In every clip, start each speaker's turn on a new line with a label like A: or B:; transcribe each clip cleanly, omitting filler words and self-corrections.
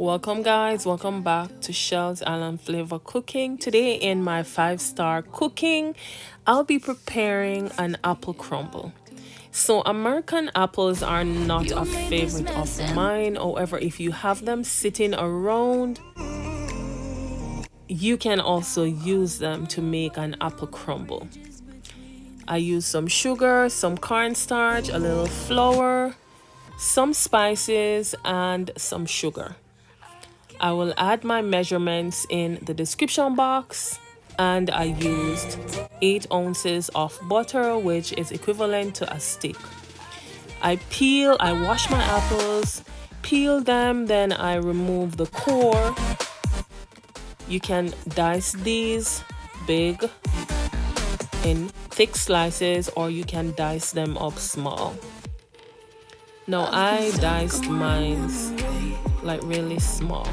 A: Welcome guys, welcome back to Shell's Island Flavor Cooking. Today in my 5-star cooking, I'll be preparing an apple crumble. So American apples are not a favorite of mine. However, if you have them sitting around, you can also use them to make an apple crumble. I use some sugar, some cornstarch, a little flour, some spices, and some sugar. I will add my measurements in the description box, and I used 8 ounces of butter, which is equivalent to a stick. I wash my apples, peel them, then I remove the core. You can dice these big in thick slices, or you can dice them up small. Now I diced mine like really small.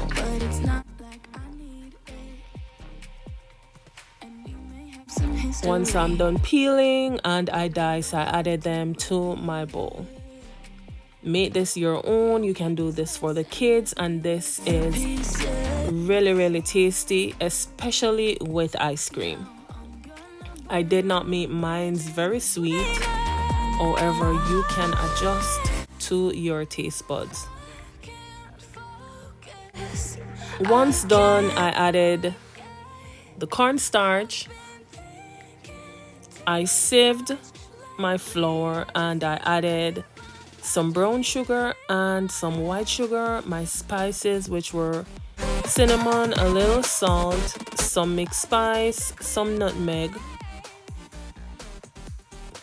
A: Once I'm done peeling and I added them to my bowl. Make this your own. You can do this for the kids, and this is really tasty, especially with ice cream. I did not make mine very sweet. However, you can adjust to your taste buds. Once done, I added the cornstarch. I sieved my flour and I added some brown sugar and some white sugar, my spices, which were cinnamon, a little salt, some mixed spice, some nutmeg.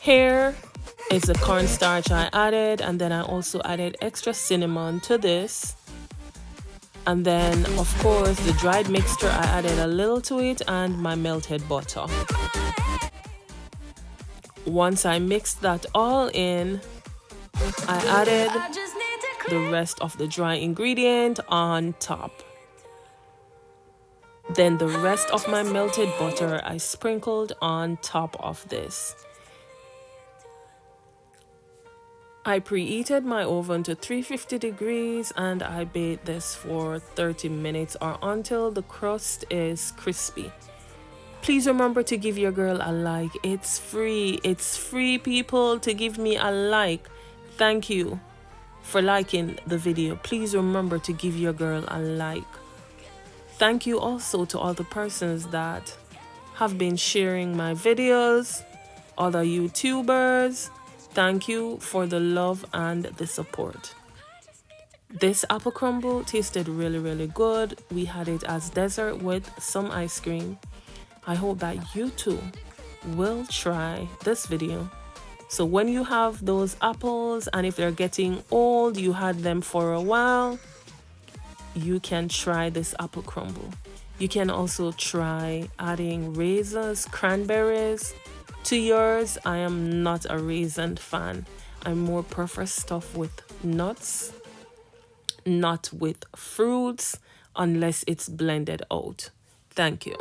A: Here is the cornstarch I added, and then I also added extra cinnamon to this. And then, of course, the dried mixture, I added a little to it, and my melted butter. Once I mixed that all in, I added the rest of the dry ingredient on top. Then the rest of my melted butter I sprinkled on top of this. I preheated my oven to 350 degrees and I baked this for 30 minutes or until the crust is crispy. Please remember to give your girl a like. It's free. It's free, people, to give me a like. Thank you for liking the video. Please remember to give your girl a like. Thank you also to all the persons that have been sharing my videos, other YouTubers. Thank you for the love and the support. This apple crumble tasted really good. We had it as dessert with some ice cream. I hope that you too will try this video. So when you have those apples and if they're getting old, you had them for a while, you can try this apple crumble. You can also try adding raisins, cranberries to yours. I am not a raisin fan. I more prefer stuff with nuts, not with fruits, unless it's blended out. Thank you.